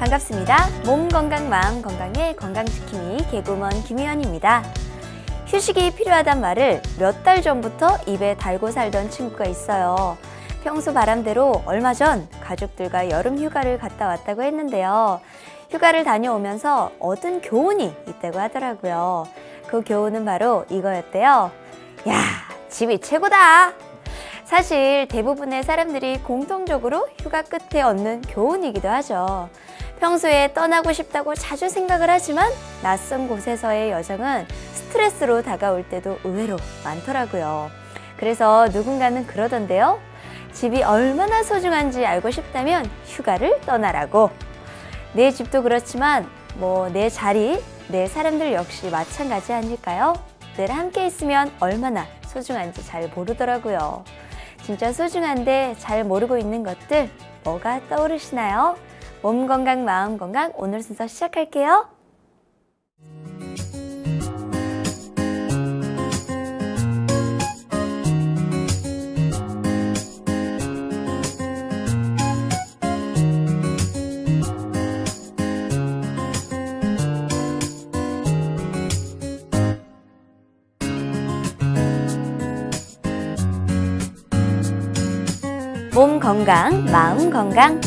반갑습니다. 몸 건강, 마음 건강의 건강지킴이 개구먼 김희연입니다. 휴식이 필요하단 말을 몇 달 전부터 입에 달고 살던 친구가 있어요. 평소 바람대로 얼마 전 가족들과 여름 휴가를 갔다 왔다고 했는데요. 휴가를 다녀오면서 얻은 교훈이 있다고 하더라고요. 그 교훈은 바로 이거였대요. 야, 집이 최고다! 사실 대부분의 사람들이 공통적으로 휴가 끝에 얻는 교훈이기도 하죠. 평소에 떠나고 싶다고 자주 생각을 하지만 낯선 곳에서의 여정은 스트레스로 다가올 때도 의외로 많더라고요. 그래서 누군가는 그러던데요. 집이 얼마나 소중한지 알고 싶다면 휴가를 떠나라고. 내 집도 그렇지만 내 자리, 내 사람들 역시 마찬가지 아닐까요? 늘 함께 있으면 얼마나 소중한지 잘 모르더라고요. 진짜 소중한데 잘 모르고 있는 것들 뭐가 떠오르시나요? 몸 건강, 마음 건강 오늘 순서 시작할게요. 몸 건강, 마음 건강.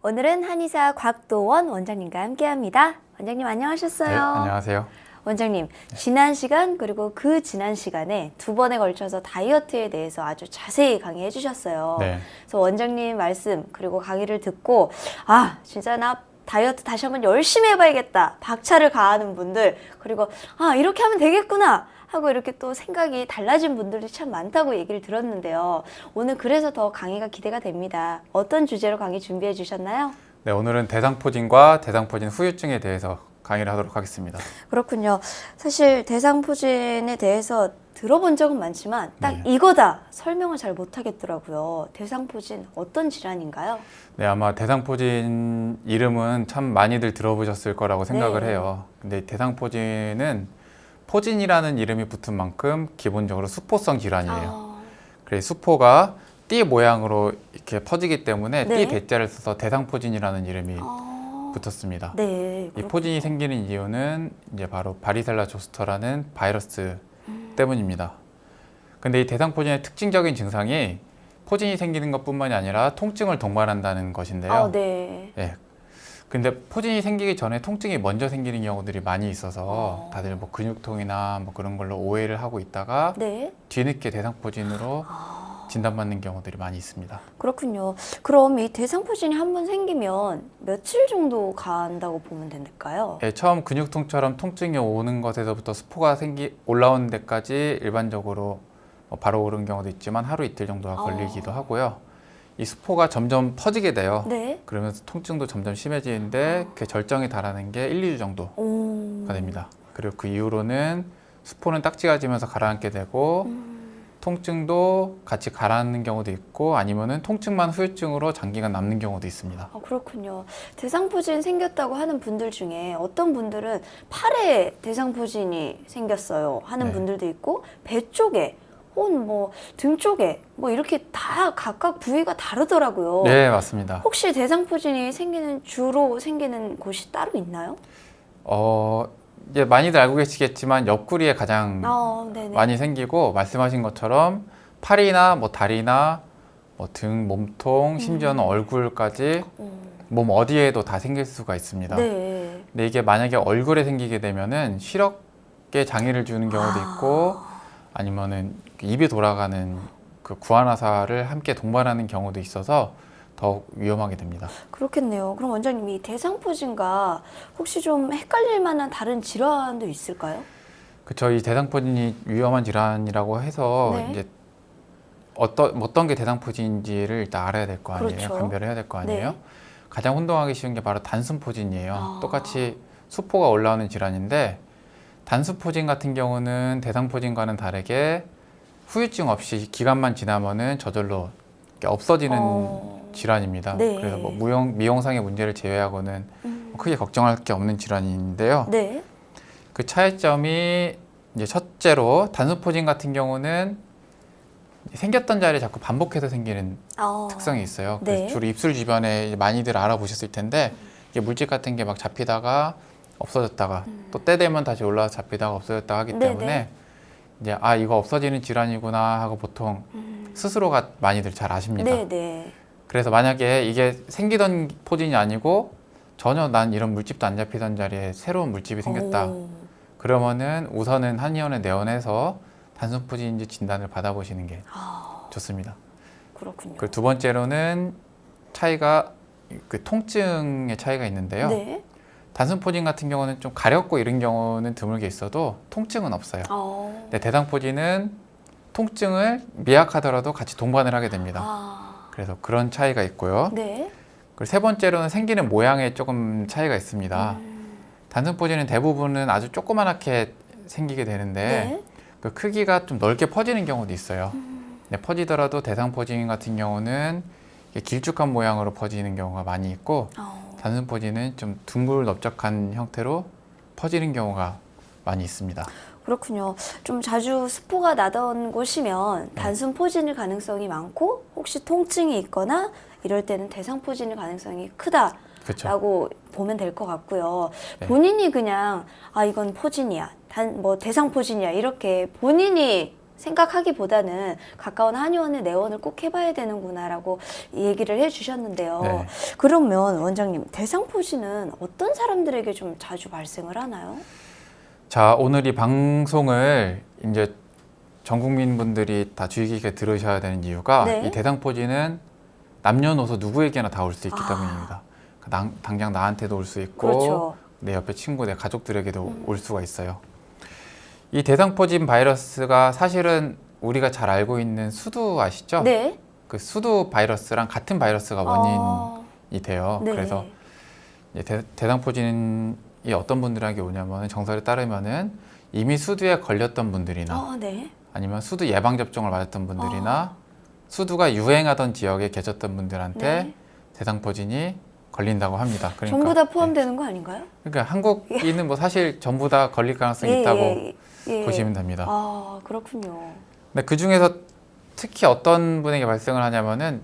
오늘은 한의사 곽도원 원장님과 함께합니다. 원장님 안녕하셨어요. 네, 안녕하세요. 원장님, 지난 시간 그리고 그 지난 시간에 두 번에 걸쳐서 다이어트에 대해서 아주 자세히 강의해 주셨어요. 네. 그래서 원장님 말씀 그리고 강의를 듣고 진짜 나 다이어트 다시 한번 열심히 해봐야겠다. 박차를 가하는 분들 그리고 이렇게 하면 되겠구나 하고 이렇게 또 생각이 달라진 분들이 참 많다고 얘기를 들었는데요. 오늘 그래서 더 강의가 기대가 됩니다. 어떤 주제로 강의 준비해 주셨나요? 네, 오늘은 대상포진과 대상포진 후유증에 대해서 강의를 하도록 하겠습니다. 그렇군요. 사실 대상포진에 대해서 들어본 적은 많지만 딱 네. 이거다 설명을 잘 못하겠더라고요. 대상포진 어떤 질환인가요? 네, 아마 대상포진 이름은 참 많이들 들어보셨을 거라고 생각을 네. 해요. 근데 대상포진은 포진이라는 이름이 붙은 만큼 기본적으로 수포성 질환이에요. 그래서 수포가 띠 모양으로 이렇게 퍼지기 때문에 네. 띠 대자를 써서 대상포진이라는 이름이 붙었습니다. 네. 이 그렇군요. 포진이 생기는 이유는 이제 바로 바리셀라 조스터라는 바이러스 때문입니다. 근데 이 대상포진의 특징적인 증상이 포진이 생기는 것뿐만이 아니라 통증을 동반한다는 것인데요. 네. 예. 근데 포진이 생기기 전에 통증이 먼저 생기는 경우들이 많이 있어서 다들 근육통이나 그런 걸로 오해를 하고 있다가 네. 뒤늦게 대상포진으로 진단받는 경우들이 많이 있습니다. 그렇군요. 그럼 이 대상포진이 한번 생기면 며칠 정도 간다고 보면 될까요? 예, 처음 근육통처럼 통증이 오는 것에서부터 수포가 올라오는 데까지 일반적으로 바로 오른 경우도 있지만 하루 이틀 정도가 걸리기도 하고요. 이 수포가 점점 퍼지게 돼요. 네. 그러면서 통증도 점점 심해지는데 그 절정에 달하는 게 1, 2주 정도가 됩니다. 그리고 그 이후로는 수포는 딱지가 지면서 가라앉게 되고 통증도 같이 가라앉는 경우도 있고 아니면은 통증만 후유증으로 장기간 남는 경우도 있습니다. 그렇군요. 대상포진 생겼다고 하는 분들 중에 어떤 분들은 팔에 대상포진이 생겼어요 하는 네. 분들도 있고 배 쪽에 혹은 등 쪽에 이렇게 다 각각 부위가 다르더라고요. 네, 맞습니다. 혹시 대상포진이 주로 생기는 곳이 따로 있나요? 이제 많이들 알고 계시겠지만 옆구리에 가장 네네. 많이 생기고 말씀하신 것처럼 팔이나 다리나 등, 몸통, 심지어는 얼굴까지 몸 어디에도 다 생길 수가 있습니다. 네. 근데 이게 만약에 얼굴에 생기게 되면은 시력에 장애를 주는 경우도 있고 아니면은 입이 돌아가는 그 구안화사를 함께 동반하는 경우도 있어서 더욱 위험하게 됩니다. 그렇겠네요. 그럼 원장님 이 대상포진과 혹시 좀 헷갈릴 만한 다른 질환도 있을까요? 그렇죠. 이 대상포진이 위험한 질환이라고 해서 네. 이제 어떤 게 대상포진인지를 일단 알아야 될 거 아니에요. 그렇죠. 감별을 해야 될 거 아니에요. 네. 가장 혼동하기 쉬운 게 바로 단순포진이에요. 똑같이 수포가 올라오는 질환인데 단순포진 같은 경우는 대상포진과는 다르게 후유증 없이 기간만 지나면은 저절로 이렇게 없어지는 질환입니다. 네. 그래서 미용상의 문제를 제외하고는 크게 걱정할 게 없는 질환인데요. 네. 그 차이점이 이제 첫째로 단순포진 같은 경우는 생겼던 자리에 자꾸 반복해서 생기는 특성이 있어요. 그래서 네. 주로 입술 주변에 많이들 알아보셨을 텐데 이게 물집 같은 게 막 잡히다가 없어졌다가 또 때 되면 다시 올라와서 잡히다가 없어졌다가 하기 네네. 때문에 이제 이거 없어지는 질환이구나 하고 보통 스스로가 많이들 잘 아십니다. 네네. 그래서 만약에 이게 생기던 포진이 아니고 전혀 난 이런 물집도 안 잡히던 자리에 새로운 물집이 생겼다. 그러면은 우선은 한의원에 내원해서 단순포진인지 진단을 받아보시는 게 좋습니다. 그렇군요. 그리고 두 번째로는 차이가 그 통증의 차이가 있는데요. 네. 단순포진 같은 경우는 좀 가렵고 이런 경우는 드물게 있어도 통증은 없어요. 근데 대상포진은 통증을 미약하더라도 같이 동반을 하게 됩니다. 그래서 그런 차이가 있고요. 네. 그리고 세 번째로는 생기는 모양에 조금 차이가 있습니다. 단순포진은 대부분은 아주 조그맣게 생기게 되는데 네. 그 크기가 좀 넓게 퍼지는 경우도 있어요. 근데 퍼지더라도 대상포진 같은 경우는 이게 길쭉한 모양으로 퍼지는 경우가 많이 있고 단순포진은 좀 둥글 넓적한 형태로 퍼지는 경우가 많이 있습니다. 그렇군요. 좀 자주 스포가 나던 곳이면 단순 포진일 가능성이 많고 혹시 통증이 있거나 이럴 때는 대상 포진일 가능성이 크다라고 보면 될 것 같고요. 네. 본인이 그냥 이건 포진이야, 대상 포진이야 이렇게 본인이 생각하기보다는 가까운 한의원의 내원을 꼭 해봐야 되는구나라고 얘기를 해주셨는데요. 네. 그러면 원장님, 대상 포진은 어떤 사람들에게 좀 자주 발생을 하나요? 자, 오늘 이 방송을 이제 전 국민분들이 다 주의 깊게 들으셔야 되는 이유가 네. 이 대상포진은 남녀노소 누구에게나 다 올 수 있기 때문입니다. 당장 나한테도 올 수 있고 그렇죠. 내 옆에 친구, 내 가족들에게도 올 수가 있어요. 이 대상포진 바이러스가 사실은 우리가 잘 알고 있는 수두 아시죠? 네. 그 수두 바이러스랑 같은 바이러스가 원인이 돼요. 네. 그래서 이제 대상포진이 어떤 분들에게 오냐면 정설에 따르면은 이미 수두에 걸렸던 분들이나 네. 아니면 수두 예방 접종을 맞았던 분들이나 수두가 유행하던 지역에 계셨던 분들한테 네. 대상포진이 걸린다고 합니다. 그러니까 전부 다 포함되는 거 아닌가요? 그러니까 한국인은 뭐 사실 전부 다 걸릴 가능성이 있다고 보시면 됩니다. 그렇군요. 근데 그 중에서 특히 어떤 분에게 발생을 하냐면은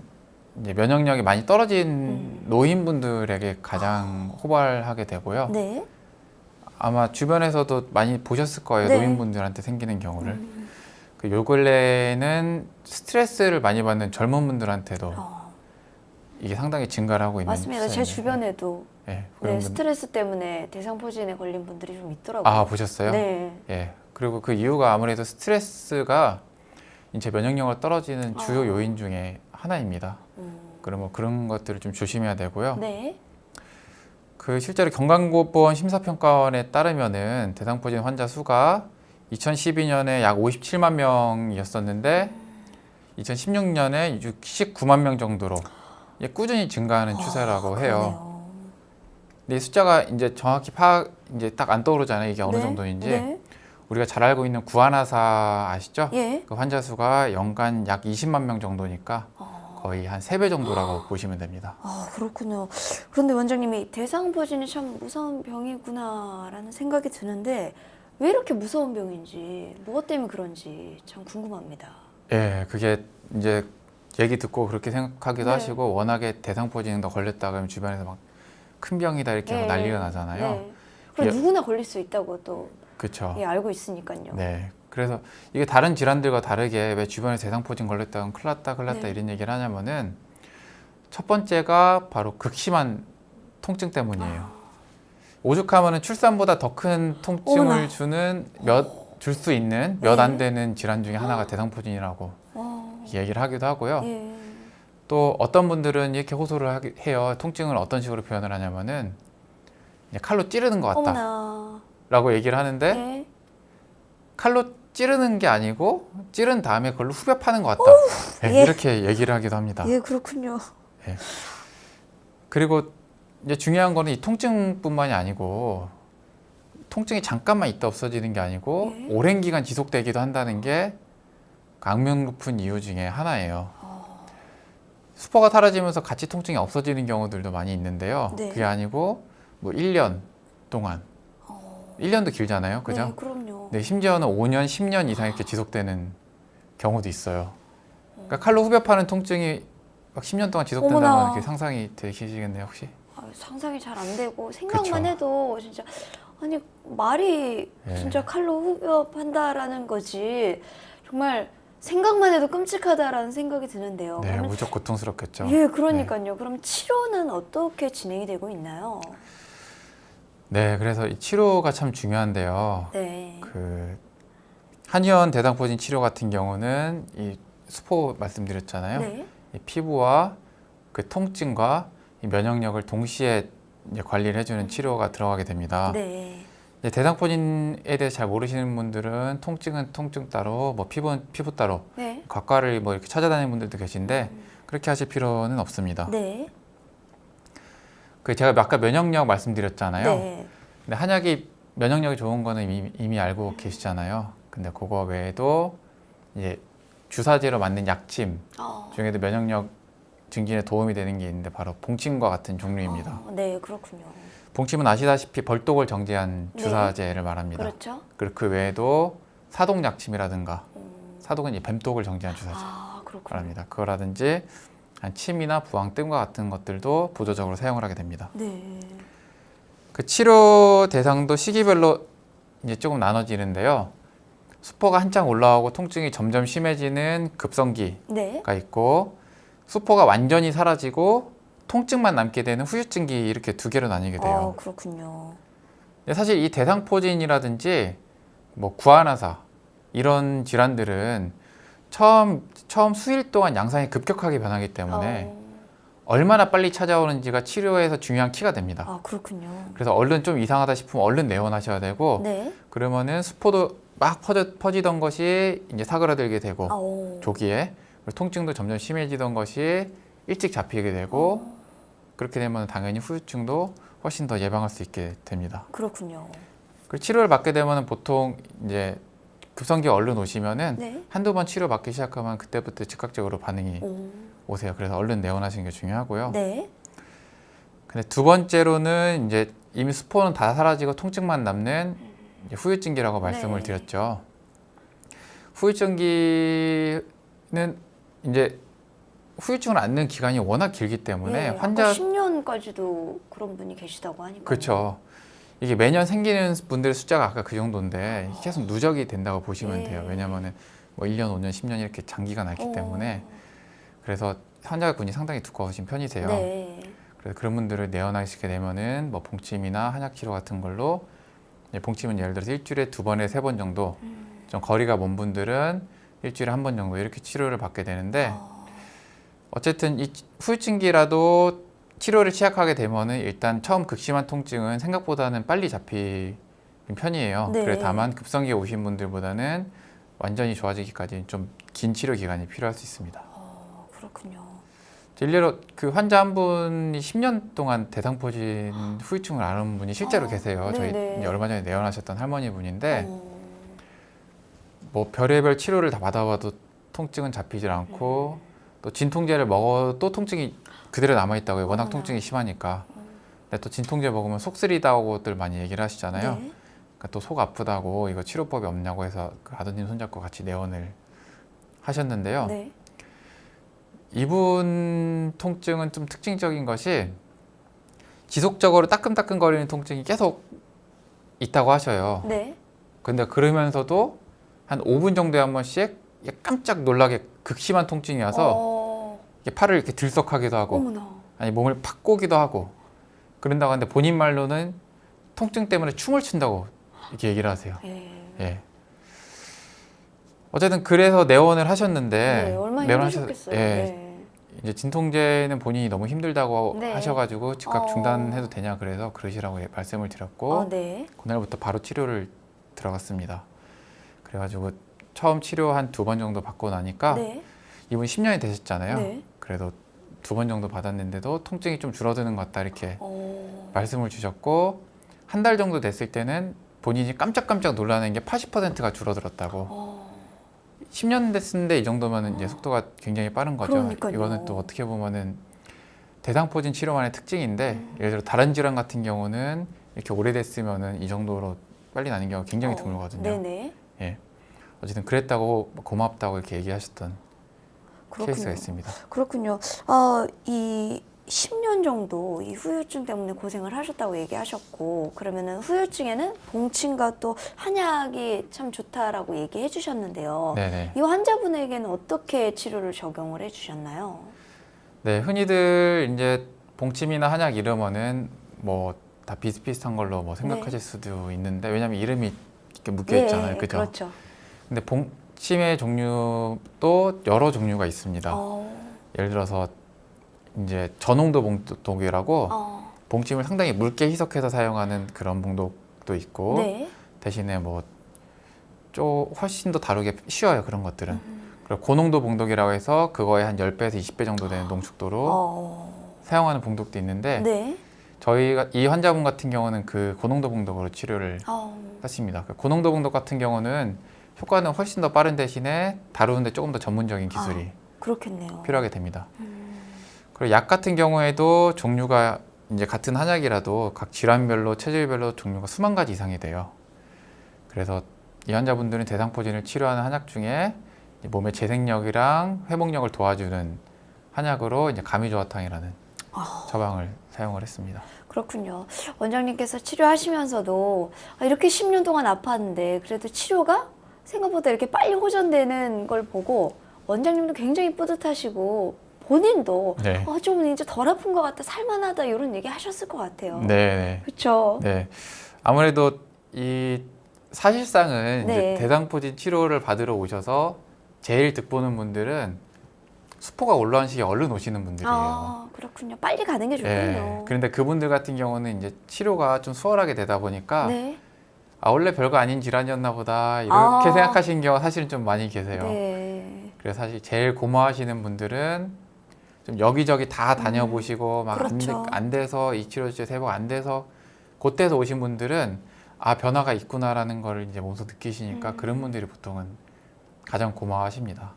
이제 면역력이 많이 떨어진 노인분들에게 가장 호발하게 되고요. 네. 아마 주변에서도 많이 보셨을 거예요. 네. 노인분들한테 생기는 경우를. 그 요 근래에는 스트레스를 많이 받는 젊은 분들한테도 이게 상당히 증가를 하고 있는 맞습니다. 제 추세입니다. 주변에도 네, 그런 분- 스트레스 때문에 대상포진에 걸린 분들이 좀 있더라고요. 보셨어요? 네. 예. 그리고 그 이유가 아무래도 스트레스가 인체 면역력을 떨어지는 주요 요인 중에 하나입니다. 그러면 그런 것들을 좀 조심해야 되고요. 네. 그 실제로 건강보건 심사평가원에 따르면은 대상포진 환자 수가 2012년에 약 57만 명이었었는데 2016년에 69만 명 정도로 꾸준히 증가하는 추세라고 해요. 그러네요. 근데 이 숫자가 이제 정확히 이제 딱 안 떠오르잖아요. 이게 어느 정도인지. 네. 우리가 잘 알고 있는 구안아사 아시죠? 예. 그 환자 수가 연간 약 20만 명 정도니까 거의 한 3배 정도라고 보시면 됩니다. 그렇군요. 그런데 원장님이 대상포진이 참 무서운 병이구나라는 생각이 드는데 왜 이렇게 무서운 병인지, 무엇 때문에 그런지 참 궁금합니다. 예, 그게 이제 얘기 듣고 그렇게 생각하기도 네. 하시고 워낙에 대상포진에 너 걸렸다 그러면 주변에서 막 큰 병이다 이렇게 막 난리가 나잖아요. 네. 그리고 예. 누구나 걸릴 수 있다고 또 그렇죠. 알고 있으니까요. 네. 그래서 이게 다른 질환들과 다르게 왜 주변에 대상포진 걸렸다면 큰일 났다 네. 이런 얘기를 하냐면은 첫 번째가 바로 극심한 통증 때문이에요. 오죽하면은 출산보다 더 큰 통증을 어머나. 주는 줄 수 있는 몇 안 되는 질환 중에 하나가 대상포진이라고 얘기를 하기도 하고요. 예. 또 어떤 분들은 이렇게 호소를 해요. 통증을 어떤 식으로 표현을 하냐면은 이제 칼로 찌르는 것 같다 어머나. 라고 얘기를 하는데 네. 칼로 찌르는 게 아니고 찌른 다음에 그걸로 후벼 파는 것 같다. 네, 예. 이렇게 얘기를 하기도 합니다. 예, 그렇군요. 그리고 이제 중요한 거는 이 통증뿐만이 아니고 통증이 잠깐만 있다 없어지는 게 아니고 예. 오랜 기간 지속되기도 한다는 게 악명 높은 이유 중에 하나예요. 수포가 사라지면서 같이 통증이 없어지는 경우들도 많이 있는데요. 네. 그게 아니고 뭐 1년 동안 1년도 길잖아요. 그죠? 네, 그럼요. 네, 심지어는 5년, 10년 이상 이렇게 지속되는 경우도 있어요. 그러니까 칼로 후벼파는 통증이 막 10년 동안 지속된다면 어머나. 이렇게 상상이 되시겠네요, 혹시? 상상이 잘 안 되고 생각만 그쵸. 해도 진짜 아니 말이 예. 진짜 칼로 후벼판다라는 거지 정말 생각만 해도 끔찍하다라는 생각이 드는데요. 네, 그러면 무척 고통스럽겠죠. 예, 그러니까요. 그럼 치료는 어떻게 진행이 되고 있나요? 네, 그래서 이 치료가 참 중요한데요. 네. 그 한의원 대상포진 치료 같은 경우는 이 수포 말씀드렸잖아요. 네. 이 피부와 그 통증과 이 면역력을 동시에 이제 관리를 해주는 치료가 들어가게 됩니다. 네. 이제 대상포진에 대해 잘 모르시는 분들은 통증은 통증 따로, 뭐 피부는 피부 따로, 네. 과과를 뭐 이렇게 찾아다니는 분들도 계신데 그렇게 하실 필요는 없습니다. 네. 그 제가 아까 면역력 말씀드렸잖아요. 네. 근데 한약이 면역력이 좋은 거는 이미 알고 계시잖아요. 근데 그거 외에도 이제 주사제로 만든 약침 중에도 면역력 증진에 도움이 되는 게 있는데 바로 봉침과 같은 종류입니다. 네, 그렇군요. 봉침은 아시다시피 벌독을 정제한 네. 주사제를 말합니다. 그렇죠. 그리고 그 외에도 사독약침이라든가 사독은 이 뱀독을 정제한 주사제 그렇군요. 말합니다. 그거라든지 한 침이나 부항, 뜸과 같은 것들도 보조적으로 사용을 하게 됩니다. 네. 그 치료 대상도 시기별로 이제 조금 나눠지는데요. 수포가 한창 올라오고 통증이 점점 심해지는 급성기가 네. 있고 수포가 완전히 사라지고 통증만 남게 되는 후유증기 이렇게 두 개로 나뉘게 돼요. 그렇군요. 근데 사실 이 대상포진이라든지 뭐 구안화사 이런 질환들은 처음 수일 동안 양상이 급격하게 변하기 때문에 얼마나 빨리 찾아오는지가 치료에서 중요한 키가 됩니다. 그렇군요. 그래서 얼른 좀 이상하다 싶으면 얼른 내원하셔야 되고 네. 그러면은 수포도 막 퍼지던 것이 이제 사그라들게 되고 조기에 그리고 통증도 점점 심해지던 것이 일찍 잡히게 되고 그렇게 되면 당연히 후유증도 훨씬 더 예방할 수 있게 됩니다. 그렇군요. 그 치료를 받게 되면 보통 이제 급성기 얼른 오시면은 네. 한두 번 치료 받기 시작하면 그때부터 즉각적으로 반응이 오세요. 그래서 얼른 내원하시는 게 중요하고요. 네. 근데 두 번째로는 이제 이미 수포는 다 사라지고 통증만 남는 이제 후유증기라고 말씀을 네. 드렸죠. 후유증기는 이제 후유증을 앓는 기간이 워낙 길기 때문에 환자 10년까지도 그런 분이 계시다고 하니까. 그렇죠. 이게 매년 생기는 분들의 숫자가 아까 그 정도인데 계속 누적이 된다고 보시면 네. 돼요. 왜냐하면은 뭐 1년, 5년, 10년 이렇게 장기가 났기 때문에 그래서 환자분이 상당히 두꺼우신 편이세요. 네. 그래서 그런 분들을 내원하시게 되면은 뭐 봉침이나 한약 치료 같은 걸로 봉침은 예를 들어서 일주일에 2번에 3번 정도 좀 거리가 먼 분들은 일주일에 1번 정도 이렇게 치료를 받게 되는데 어쨌든 이 후유증기라도 치료를 시작하게 되면은 일단 처음 극심한 통증은 생각보다는 빨리 잡히는 편이에요. 네. 그래 다만 급성기에 오신 분들보다는 완전히 좋아지기까지 좀 긴 치료 기간이 필요할 수 있습니다. 그렇군요. 일례로 그 환자 한 분이 10년 동안 대상포진 후유증을 앓은 분이 실제로 계세요. 저희 네네. 이제 얼마 전에 내원하셨던 할머니 분인데 뭐 별의별 치료를 다 받아봐도 통증은 잡히질 않고 또 진통제를 먹어도 통증이 그대로 남아있다고요. 워낙 통증이 심하니까. 근데 또 진통제 먹으면 속 쓰리다고들 많이 얘기를 하시잖아요. 네. 그러니까 또 속 아프다고 이거 치료법이 없냐고 해서 그 아드님 손잡고 같이 내원을 하셨는데요. 네. 이분 통증은 좀 특징적인 것이 지속적으로 따끔따끔거리는 통증이 계속 있다고 하셔요. 네. 근데 그러면서도 한 5분 정도에 한 번씩 깜짝 놀라게 극심한 통증이 와서 이게 팔을 이렇게 들썩하기도 하고 어머나. 아니 몸을 팍 꼬기도 하고 그런다고 하는데 본인 말로는 통증 때문에 춤을 춘다고 이렇게 얘기를 하세요. 예. 어쨌든 그래서 내원을 하셨는데 네, 얼마나 힘드셨겠어요. 예. 네. 이제 진통제는 본인이 너무 힘들다고 네. 하셔가지고 즉각 중단해도 되냐 그래서 그러시라고 말씀을 드렸고 네. 그날부터 바로 치료를 들어갔습니다. 그래가지고 처음 치료 한 2번 정도 받고 나니까 네. 이분 10년이 되셨잖아요. 네. 그래도 2번 정도 받았는데도 통증이 좀 줄어드는 것 같다 이렇게 어. 말씀을 주셨고 한 달 정도 됐을 때는 본인이 깜짝깜짝 놀라는 게 80%가 줄어들었다고. 10년 됐는데 이 정도면 이제 속도가 굉장히 빠른 거죠. 그러니까요. 이거는 또 어떻게 보면은 대상포진 치료만의 특징인데 예를 들어 다른 질환 같은 경우는 이렇게 오래됐으면은 이 정도로 빨리 나는 경우가 굉장히 드물거든요. 네네. 예. 어쨌든 그랬다고 고맙다고 이렇게 얘기하셨던 그렇군요. 케이스가 있습니다. 그렇군요. 이 10년 정도 이 후유증 때문에 고생을 하셨다고 얘기하셨고, 그러면은 후유증에는 봉침과 또 한약이 참 좋다라고 얘기해 주셨는데요. 네네. 이 환자분에게는 어떻게 치료를 적용을 해 주셨나요? 네, 흔히들 이제 봉침이나 한약 이름어는 뭐 다 비슷비슷한 걸로 뭐 생각하실 수도 있는데 왜냐하면 이름이 이렇게 묶여 있잖아요, 그죠? 그렇죠. 근데 봉침의 종류도 여러 종류가 있습니다. 예를 들어서 이제 저농도 봉독이라고 봉침을 상당히 묽게 희석해서 사용하는 그런 봉독도 있고 네. 대신에 뭐 훨씬 더 다루기 쉬워요, 그런 것들은. 그리고 고농도 봉독이라고 해서 그거의 한 10배에서 20배 정도 되는 농축도로 사용하는 봉독도 있는데 네. 저희가 이 환자분 같은 경우는 그 고농도 봉독으로 치료를 했습니다. 그 고농도 봉독 같은 경우는 효과는 훨씬 더 빠른 대신에 다루는데 조금 더 전문적인 기술이 그렇겠네요. 필요하게 됩니다. 그리고 약 같은 경우에도 종류가 이제 같은 한약이라도 각 질환별로 체질별로 종류가 수만 가지 이상이 돼요. 그래서 이 환자분들은 대상포진을 치료하는 한약 중에 몸의 재생력이랑 회복력을 도와주는 한약으로 이제 가미조화탕이라는 처방을 사용을 했습니다. 그렇군요. 원장님께서 치료하시면서도 이렇게 10년 동안 아팠는데 그래도 치료가 생각보다 이렇게 빨리 호전되는 걸 보고 원장님도 굉장히 뿌듯하시고 본인도 네. 좀 이제 덜 아픈 것 같다, 살만하다 이런 얘기 하셨을 것 같아요. 네. 그렇죠. 네. 아무래도 이 사실상은 네. 이제 대상포진 치료를 받으러 오셔서 제일 득보는 분들은 수포가 올라온 시기에 얼른 오시는 분들이에요. 그렇군요. 빨리 가는 게 좋군요. 네. 그런데 그분들 같은 경우는 이제 치료가 좀 수월하게 되다 보니까 네. 원래 별거 아닌 질환이었나 보다 이렇게 생각하시는 경우가 사실은 좀 많이 계세요. 네. 그래서 사실 제일 고마워하시는 분들은 좀 여기저기 다 다녀보시고 막 그렇죠. 안 돼서 이 치료 회복 안 돼서 그때서 오신 분들은 변화가 있구나라는 걸 이제 몸소 느끼시니까 그런 분들이 보통은 가장 고마워하십니다.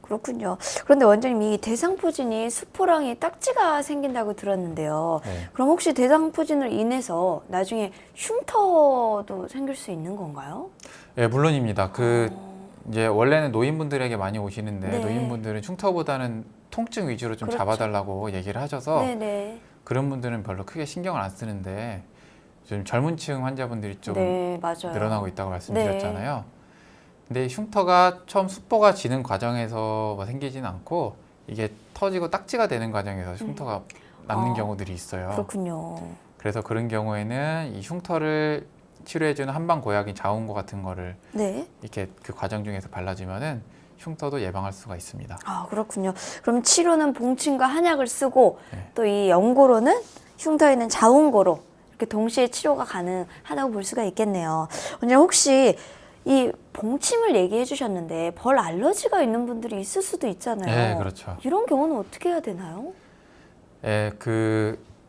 그렇군요. 그런데 원장님, 이 대상포진이 수포랑이 딱지가 생긴다고 들었는데요. 네. 그럼 혹시 대상포진을 인해서 나중에 흉터도 생길 수 있는 건가요? 네, 물론입니다. 이제 원래는 노인분들에게 많이 오시는데 네. 노인분들은 흉터보다는 통증 위주로 좀 그렇죠. 잡아달라고 얘기를 하셔서 네네. 그런 분들은 별로 크게 신경을 안 쓰는데 요즘 젊은층 환자분들이 좀 네, 맞아요. 늘어나고 있다고 말씀드렸잖아요. 근데 흉터가 처음 수포가 지는 과정에서 뭐 생기진 않고 이게 터지고 딱지가 되는 과정에서 흉터가 남는 경우들이 있어요. 그렇군요. 그래서 그런 경우에는 이 흉터를 치료해주는 한방 고약인 자운고 같은 거를 네. 이렇게 그 과정 중에서 발라주면은 흉터도 예방할 수가 있습니다. 그렇군요. 그럼 치료는 봉침과 한약을 쓰고 네. 또 이 연고로는 흉터에 있는 자운고로 이렇게 동시에 치료가 가능하다고 볼 수가 있겠네요. 원장님, 혹시 이 봉침을 얘기해 주셨는데 벌 알러지가 있는 분들이 있을 수도 있잖아요. 네, 그렇죠. 이런 경우는 어떻게 해야 되나요? 예,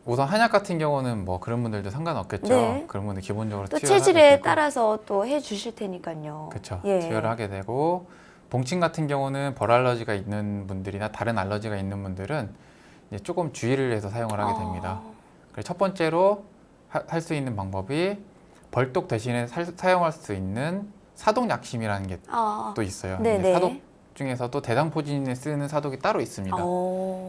우선 한약 같은 경우는 뭐 그런 분들도 상관없겠죠. 네. 그런 분들 기본적으로 또 치료를 체질에 하게 되고, 따라서 또 해 주실 테니까요. 그렇죠. 예. 치료를 하게 되고 봉침 같은 경우는 벌 알러지가 있는 분들이나 다른 알러지가 있는 분들은 이제 조금 주의를 해서 사용을 하게 됩니다. 그래서 첫 번째로 할 수 있는 방법이 벌독 대신에 사용할 수 있는 사독 약심이라는 게 또 있어요. 네네. 사독 중에서도 대상포진에 쓰는 사독이 따로 있습니다.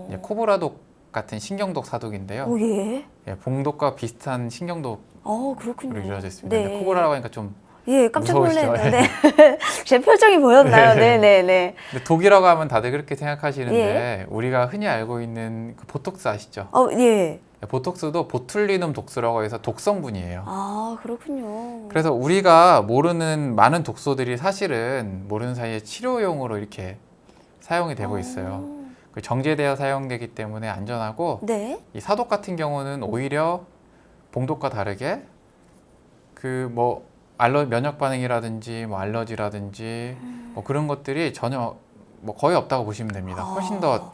이제 코브라독 같은 신경독 사독인데요. 오, 예. 예, 봉독과 비슷한 신경독으로 그렇군요. 이루어져 있습니다. 네. 근데 코브라라고 하니까 좀 예, 깜짝 무서우시죠? 놀랐네요. 네. 제 표정이 보였나요? 네. 네네네. 근데 독이라고 하면 다들 그렇게 생각하시는데 예. 우리가 흔히 알고 있는 그 보톡스 아시죠? 예. 보톡스도 보툴리눔 독소라고 해서 독성분이에요. 그렇군요. 그래서 우리가 모르는 많은 독소들이 사실은 모르는 사이에 치료용으로 이렇게 사용이 되고 있어요. 정제되어 사용되기 때문에 안전하고 네. 이 사독 같은 경우는 오히려 봉독과 다르게 면역 반응이라든지 뭐 알러지라든지 뭐 그런 것들이 전혀 뭐 거의 없다고 보시면 됩니다. 훨씬 더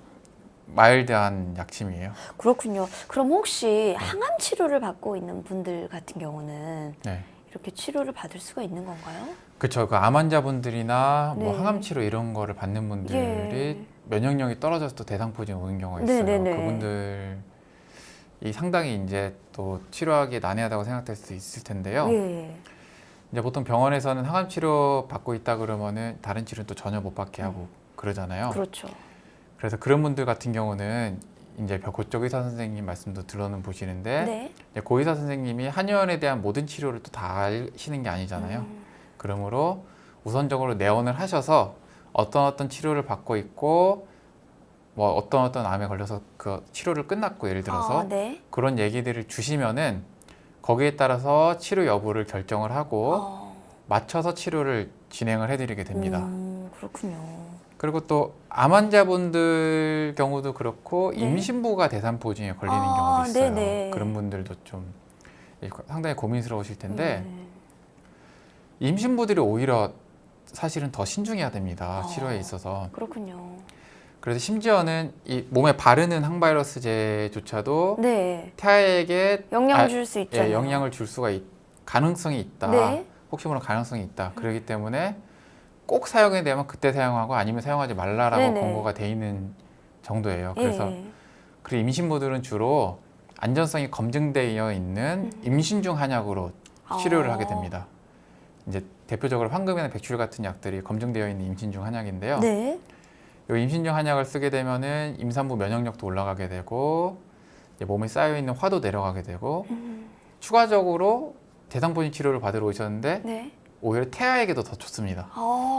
마일드한 약침이에요. 그렇군요. 그럼 혹시 항암 치료를 받고 있는 분들 같은 경우는 네. 이렇게 치료를 받을 수가 있는 건가요? 그렇죠. 그 암 환자분들이나 뭐 네. 항암 치료 이런 거를 받는 분들이 면역력이 떨어져서 또 대상포진 오는 경우가 있어요. 네네네. 그분들 이 상당히 이제 또 치료하기 난해하다고 생각될 수 있을 텐데요. 예. 이제 보통 병원에서는 항암 치료 받고 있다 그러면은 다른 치료는 또 전혀 못 받게 하고 그러잖아요. 그렇죠. 그래서 그런 분들 같은 경우는 이제 그쪽 의사 선생님 말씀도 들어는 보시는데 네. 이제 그 의사 선생님이 한의원에 대한 모든 치료를 또 다 하시는 게 아니잖아요. 그러므로 우선적으로 내원을 하셔서 어떤 치료를 받고 있고 뭐 어떤 암에 걸려서 그 치료를 끝났고 예를 들어서 네. 그런 얘기들을 주시면은 거기에 따라서 치료 여부를 결정을 하고 맞춰서 치료를 진행을 해드리게 됩니다. 그렇군요. 그리고 또 암 환자분들 경우도 그렇고 네. 임신부가 대상포진에 걸리는 경우도 있어요. 네네. 그런 분들도 좀 상당히 고민스러우실 텐데 네. 임신부들이 오히려 사실은 더 신중해야 됩니다. 아. 치료에 있어서. 그렇군요. 그래서 심지어는 이 몸에 바르는 항바이러스제조차도 네. 태아에게 영향을 줄 수 있잖아요. 영향을 줄 수가 가능성이 있다. 네. 혹시 모르는 가능성이 있다. 그렇기 때문에 꼭 사용해야 되면 그때 사용하고 아니면 사용하지 말라라고 네네. 권고가 돼 있는 정도예요. 그래서 예. 그리고 임신부들은 주로 안전성이 검증되어 있는 임신 중 한약으로 치료를 하게 됩니다. 이제 대표적으로 황금이나 백출 같은 약들이 검증되어 있는 임신 중 한약인데요. 네. 이 임신 중 한약을 쓰게 되면은 임산부 면역력도 올라가게 되고 이제 몸에 쌓여 있는 화도 내려가게 되고 추가적으로 대상포진 치료를 받으러 오셨는데 네. 오히려 태아에게도 더 좋습니다.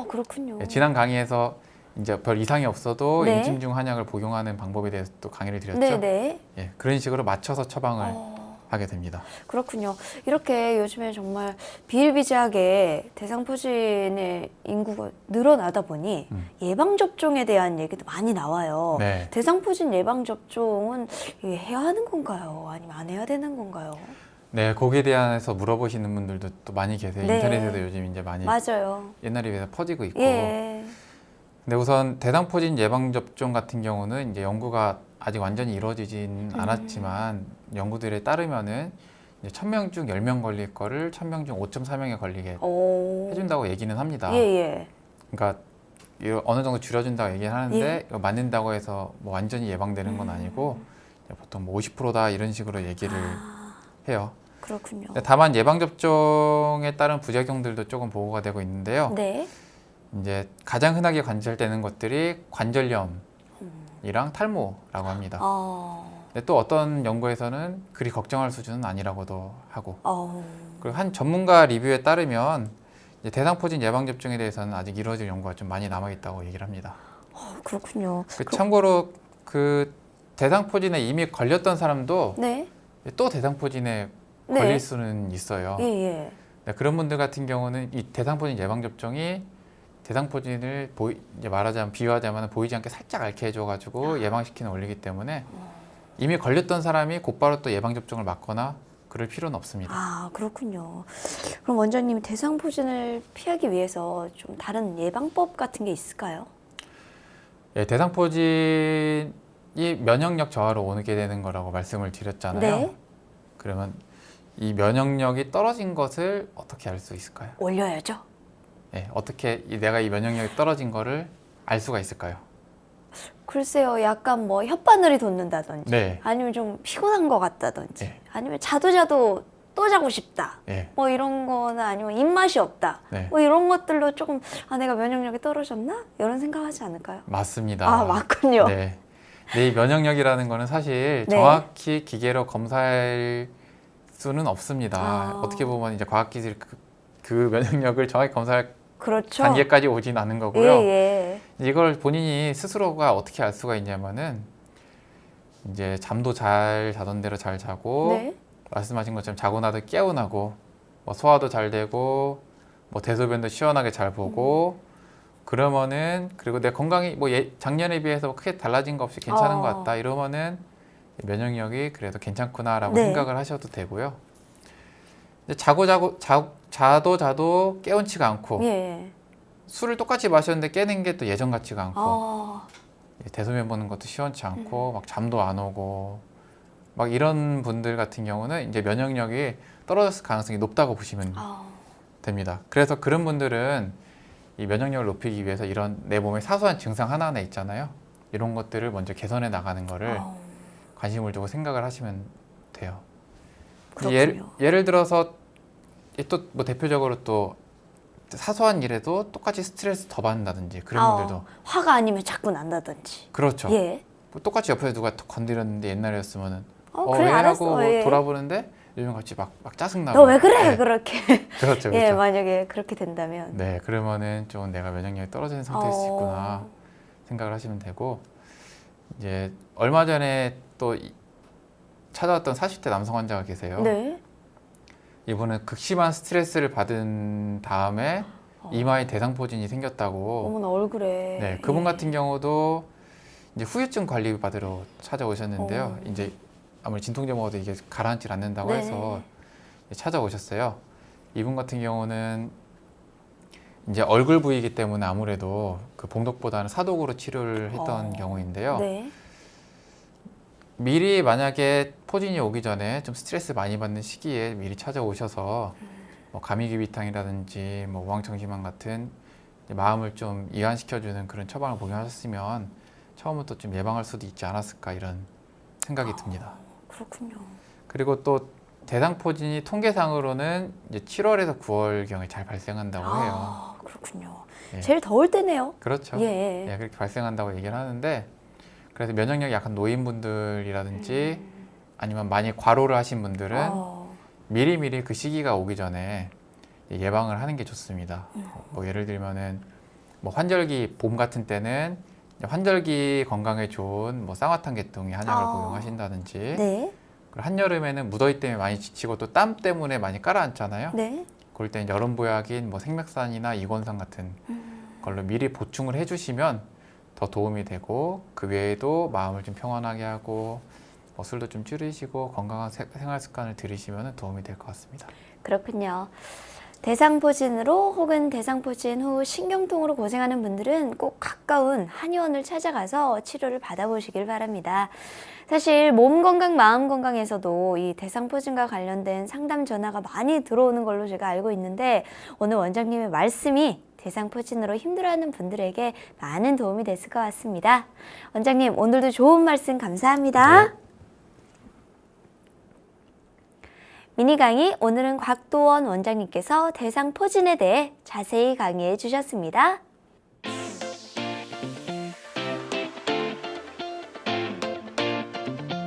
그렇군요. 예, 지난 강의에서 이제 별 이상이 없어도 네. 임신 중 한약을 복용하는 방법에 대해서 또 강의를 드렸죠. 네네. 예, 그런 식으로 맞춰서 처방을 하게 됩니다. 그렇군요. 이렇게 요즘에 정말 비일비재하게 대상포진의 인구가 늘어나다 보니 예방접종에 대한 얘기도 많이 나와요. 네. 대상포진 예방접종은 해야 하는 건가요? 아니면 안 해야 되는 건가요? 네, 거기에 대해서 물어보시는 분들도 또 많이 계세요. 네. 인터넷에도 요즘 이제 많이 맞아요. 옛날에 비해서 퍼지고 있고. 예. 근데 우선 대상포진 예방접종 같은 경우는 이제 연구가 아직 완전히 이루어지진 않았지만 연구들에 따르면은 이제 1000명 중 10명 걸릴 거를 1000명 중 5.4명에 걸리게 해준다고 얘기는 합니다. 예. 그러니까 이거 어느 정도 줄여준다고 얘기는 하는데 예. 이거 맞는다고 해서 뭐 완전히 예방되는 건 아니고 보통 뭐 50%다 이런 식으로 얘기를 해요. 그렇군요. 다만 예방접종에 따른 부작용들도 조금 보고가 되고 있는데요. 네. 이제 가장 흔하게 관찰되는 것들이 관절염이랑 탈모라고 합니다. 근데 또 어떤 연구에서는 그리 걱정할 수준은 아니라고도 하고 그리고 한 전문가 리뷰에 따르면 이제 대상포진 예방접종에 대해서는 아직 이루어질 연구가 좀 많이 남아있다고 얘기를 합니다. 그렇군요. 참고로 그 대상포진에 이미 걸렸던 사람도 네. 또 대상포진에 네. 걸릴 수는 있어요. 예. 네, 그런 분들 같은 경우는 이 대상포진 예방접종이 대상포진을 이제 말하자면 비유하자면 보이지 않게 살짝 앓게 해줘가지고 예방시키는 원리이기 때문에 이미 걸렸던 사람이 곧바로 또 예방접종을 맞거나 그럴 필요는 없습니다. 그렇군요. 그럼 원장님 대상포진을 피하기 위해서 좀 다른 예방법 같은 게 있을까요? 예, 대상포진이 면역력 저하로 오게 되는 거라고 말씀을 드렸잖아요. 네. 그러면 이 면역력이 떨어진 것을 어떻게 알 수 있을까요? 올려야죠. 예, 어떻게 내가 이 면역력이 떨어진 거를 알 수가 있을까요? 글쎄요, 약간 뭐 혓바늘이 돋는다든지, 네. 아니면 좀 피곤한 것 같다든지, 네. 아니면 자도 또 자고 싶다. 예, 뭐 이런 거나 아니면 입맛이 없다. 네. 뭐 이런 것들로 조금 내가 면역력이 떨어졌나? 이런 생각하지 않을까요? 맞습니다. 맞군요. 네. 이 면역력이라는 거는 사실 네. 정확히 기계로 검사할 수는 없습니다. 어떻게 보면 이제 과학기술 그 면역력을 정확히 검사할 그렇죠. 단계까지 오진 않은 거고요. 예. 이걸 본인이 스스로가 어떻게 알 수가 있냐면은 이제 잠도 잘 자던 대로 잘 자고 네. 말씀하신 것처럼 자고 나도 개운하고 뭐 소화도 잘 되고 뭐 대소변도 시원하게 잘 보고 그러면은 그리고 내 건강이 뭐 작년에 비해서 크게 달라진 거 없이 괜찮은 것 같다 이러면은 면역력이 그래도 괜찮구나라고 네. 생각을 하셔도 되고요. 근데 자도 깨운치가 않고 예. 술을 똑같이 마셨는데 깨는 게 또 예전 같지가 않고 대소변 보는 것도 시원치 않고 막 잠도 안 오고 막 이런 분들 같은 경우는 이제 면역력이 떨어졌을 가능성이 높다고 보시면 됩니다. 그래서 그런 분들은 이 면역력을 높이기 위해서 이런 내 몸에 사소한 증상 하나하나 있잖아요. 이런 것들을 먼저 개선해 나가는 거를 관심을 두고 생각을 하시면 같아요. 그렇군요. 예를 들어서 또 뭐 대표적으로 또 사소한 일에도 똑같이 스트레스 더 받는다든지 그런 분들도 화가 아니면 자꾸 난다든지. 그렇죠. 예. 뭐 똑같이 옆에서 누가 톡 건드렸는데 옛날이었으면은 그래 왜 알았어. 하고 예. 돌아보는데 요즘 같이 막 짜증나고 너 왜 그래 네. 그렇게. 그렇죠, 예, 그렇죠. 만약에 그렇게 된다면. 네, 그러면은 좀 내가 면역력이 떨어지는 상태일 수 있구나 생각을 하시면 되고 이제 얼마 전에 또 찾아왔던 40대 남성 환자가 계세요. 네. 이분은 극심한 스트레스를 받은 다음에 이마에 대상포진이 생겼다고. 어머나 얼굴에. 네, 그분 예. 같은 경우도 이제 후유증 관리 받으러 찾아오셨는데요. 이제 아무리 진통제 먹어도 이게 가라앉질 않는다고 네. 해서 찾아오셨어요. 이분 같은 경우는 이제 얼굴 부위이기 때문에 아무래도 그 봉독보다는 사독으로 치료를 했던 경우인데요. 네. 미리 만약에 포진이 오기 전에 좀 스트레스 많이 받는 시기에 미리 찾아오셔서 뭐 가미기비탕이라든지 뭐 우황청심환 같은 이제 마음을 좀 이완시켜주는 그런 처방을 복용하셨으면 처음부터 좀 예방할 수도 있지 않았을까 이런 생각이 듭니다. 그렇군요. 그리고 또 대상포진이 통계상으로는 이제 7월에서 9월경에 잘 발생한다고 해요. 그렇군요. 예. 제일 더울 때네요. 그렇죠. 예. 예, 그렇게 발생한다고 얘기를 하는데 그래서 면역력이 약한 노인분들이라든지 아니면 많이 과로를 하신 분들은 미리미리 그 시기가 오기 전에 예방을 하는 게 좋습니다. 뭐 예를 들면은 뭐 환절기 봄 같은 때는 환절기 건강에 좋은 뭐 쌍화탕 계통의 한약을 복용하신다든지 네. 그리고 한여름에는 무더위 때문에 많이 지치고 또 땀 때문에 많이 깔아앉잖아요. 네. 그럴 땐 여름 보약인 뭐 생맥산이나 이곤산 같은 걸로 미리 보충을 해주시면 더 도움이 되고 그 외에도 마음을 좀 평안하게 하고 뭐 술도 좀 줄이시고 건강한 생활 습관을 들이시면 도움이 될 것 같습니다. 그렇군요. 대상포진으로 혹은 대상포진 후 신경통으로 고생하는 분들은 꼭 가까운 한의원을 찾아가서 치료를 받아보시길 바랍니다. 사실 몸 건강, 마음 건강에서도 이 대상포진과 관련된 상담 전화가 많이 들어오는 걸로 제가 알고 있는데 오늘 원장님의 말씀이 대상포진으로 힘들어하는 분들에게 많은 도움이 됐을 것 같습니다. 원장님, 오늘도 좋은 말씀 감사합니다. 네. 미니 강의, 오늘은 곽도원 원장님께서 대상포진에 대해 자세히 강의해 주셨습니다.